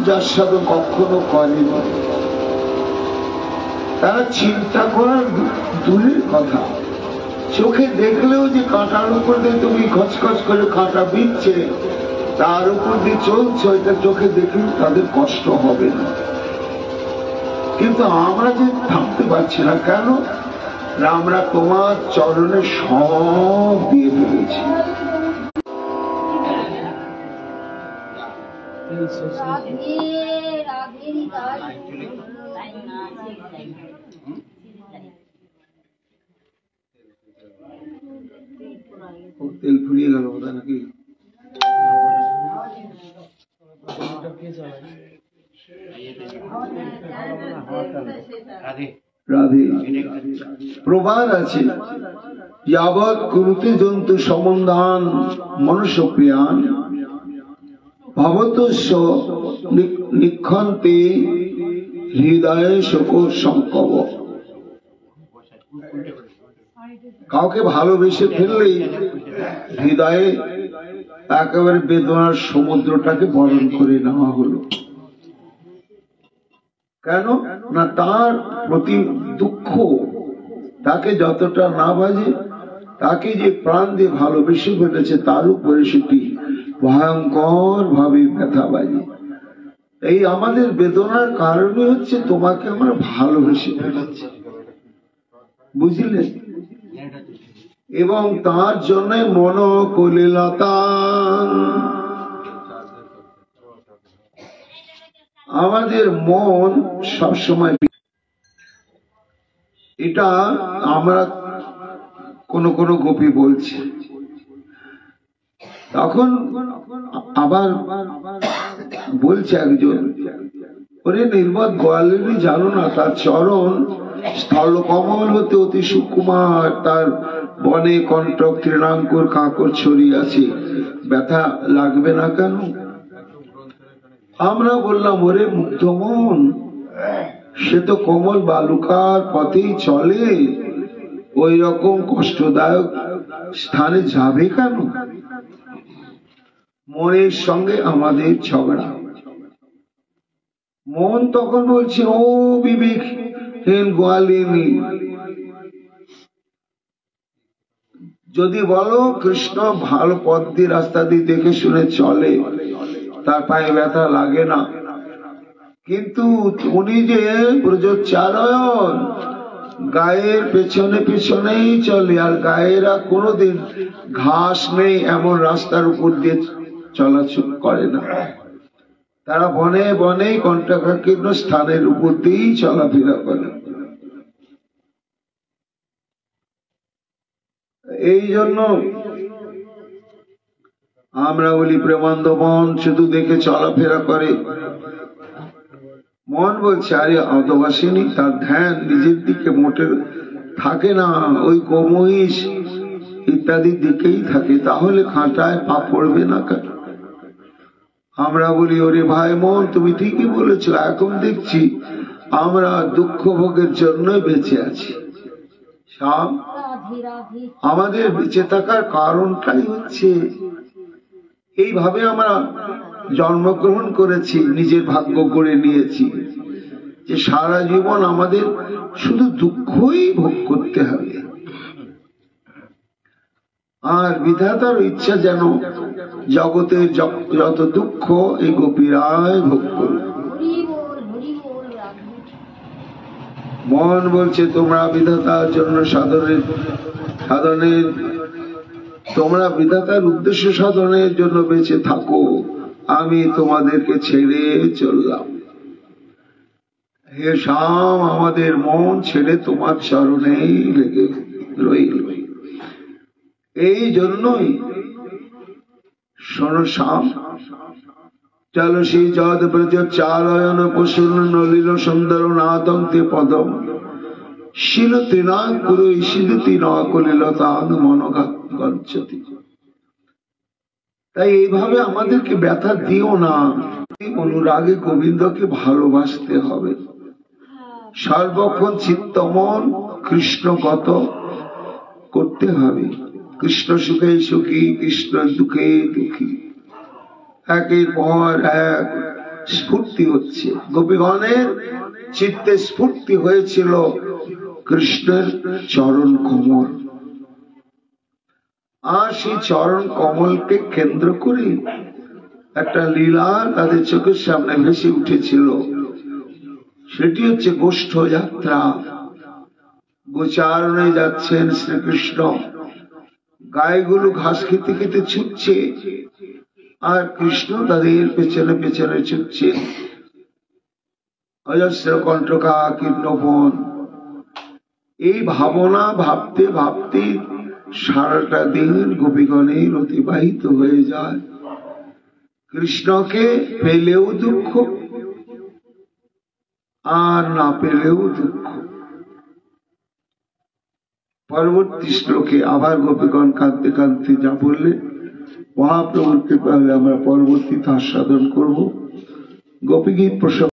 যার সাথে কখনো করেনি, তারা চিন্তা করার দূরের কথা, চোখে দেখলেও যে কাঁটার উপর দিয়ে তুমি খচখচ করে কাঁটা বিচ্ছে, তার উপর দিয়ে চলছে, এটা চোখে দেখলেও তাদের কষ্ট হবে না। কিন্তু আমরা যে থামতে পারছি না কেন? আমরা তোমার চরণে সব দিয়ে ফেলেছি। তেল ফুরিয়ে গেল বোধ নাকি? রাধে প্রবাদ আছে, যাবৎ কুরুতে জন্তু সম্বন্ধান মনুষ্য প্রিয়ান ভবতস্য নিক্ষন্তে হৃদয়ে শোক সংকব। কাউকে ভালোবেসে ফেললেই হৃদয়ে একেবারে বেদনার সমুদ্রটাকে বরণ করে নেওয়া হলো। কেন না? তার প্রতি দুঃখ তাকে যতটা না বাজে, তাকে যে প্রাণ দিয়ে ভালোবেসে ফেলেছে তার উপরে সেটি ভয়ঙ্কর ভাবে ব্যথা বাজে। এই আমাদের বেদনার কারণে হচ্ছে তোমাকে আমরা ভালোবেসে ফেলেছি, বুঝলে? এবং তার জন্য মন কলিলতা, আমাদের মন সবসময়, এটা আমরা কোন কোন গোপী বলছি। তখন আবার বলছে একজন, ওরে নির্বোধ গোয়ালেরই জানো না, তার চরণ স্থল কমল হতে অতি সুকুমার, তার বনে কণ্টক তৃণাঙ্কুর কাঁকর ছড়িয়ে আছে, ব্যথা লাগবে না কেন? আমরা বললাম, ওরে মুগ্ধ মন, সে তো কোমল বালুকার পথেই চলে, ওই রকম কষ্টদায়ক স্থানে যাবে কেন? মনের সঙ্গে আমাদের ঝগড়া। মন তখন বলছে, ও বিবেকহীন গোয়ালিনী, যদি বলো কৃষ্ণ ভালো পথ দিয়ে রাস্তা দিয়ে দেখে শুনে চলে, তার পায়ে ব্যথা লাগে না, কিন্তু উনি যে ব্রজোচ্চারণ গায়ের পেছনে পেছনেই চলে, আর গায়েরা কোনোদিন ঘাস নেই এমন রাস্তার উপর দিয়ে চলাচল করে না, তারা বনে বনে কণ্টকাকীর্ণ স্থানের উপর দিয়েই চলাফেরা করে। এই জন্য আমরা বলি প্রেমানন্দ মন শুধু দেখে চলাফেরা করে। মন বলছে, আরে অতবাসিনী, তার ধ্যান নিজের দিকে মোটে থাকে না, ওই গোমহিষ ইত্যাদির দিকেই থাকে, তাহলে খাঁটায় পা পড়বে না কেন? আমরা বলি, ওরে ভাই মন, তুমি ঠিকই বলেছো, এখন দেখছি আমরা দুঃখ ভোগের জন্য বেঁচে আছি। আমাদের বেঁচে থাকার কারণটাই হচ্ছে এইভাবে আমরা জন্মগ্রহণ করেছি, নিজের ভাগ্য করে নিয়েছি যে সারা জীবন আমাদের শুধু দুঃখই ভোগ করতে হবে, আর বিধাতার ইচ্ছা যেন জগতের যত দুঃখ এই গোপীরাই ভোগ করবে। মন বলছে, তোমরা বিধাতার জন্য সাধনের তোমরা বিধাতার উদ্দেশ্য সাধনের জন্য বেঁচে থাকো, আমি তোমাদেরকে ছেড়ে চললাম। হে শ্যাম, আমাদের মন ছেড়ে তোমার চরণেই লেগে রইল। এই জন্যই শোনো শ্যাম, চলো সেই যদ ব্রজ চারয়ন পশুর নলিল সুন্দর নাদন্তে পদম শিল তৃণাঙ্কুর ঈশিদতি ন কলিল তান মনগঞ্চতি। তাই এইভাবে আমাদেরকে ব্যথা দিও না, অনুরাগে গোবিন্দকে ভালোবাসতে হবে, সর্বক্ষণ চিত্ত মন কৃষ্ণগত করতে হবে। কৃষ্ণ সুখে সুখী, কৃষ্ণ দুঃখে দুঃখী, একের পর এক স্ফূর্তি হচ্ছে, গোপীগণের চিত্তে স্ফূর্তি হয়েছিল কৃষ্ণের চরণ কমল। আর সেই চরণ কমলকে কেন্দ্র করে একটা লীলা তাদের চোখের সামনে ভেসে উঠেছিল। সেটি হচ্ছে গোষ্ঠ যাত্রা। গোচারণে যাচ্ছেন শ্রীকৃষ্ণ, গাইগুলো ঘাস খেতে খেতে ছুটছে আর কৃষ্ণ তাদের পেছনে পেছনে ছুটছে। অজস্র কণ্টকা কীর্ণবন, এই ভাবনা ভাবতে ভাবতে সারাটা দিন গোপীগণের অতিবাহিত হয়ে যায়। কৃষ্ণকে পেলেও দুঃখ আর না পেলেও দুঃখ। পরবর্তী শ্লোকে আবার গোপীগণ কাঁদতে কাঁদতে যা বললে, মহাপ্রভুর কৃপা হলে আমরা পরবর্তীতে আস্বাদন করব। গোপীগীত প্রসঙ্গ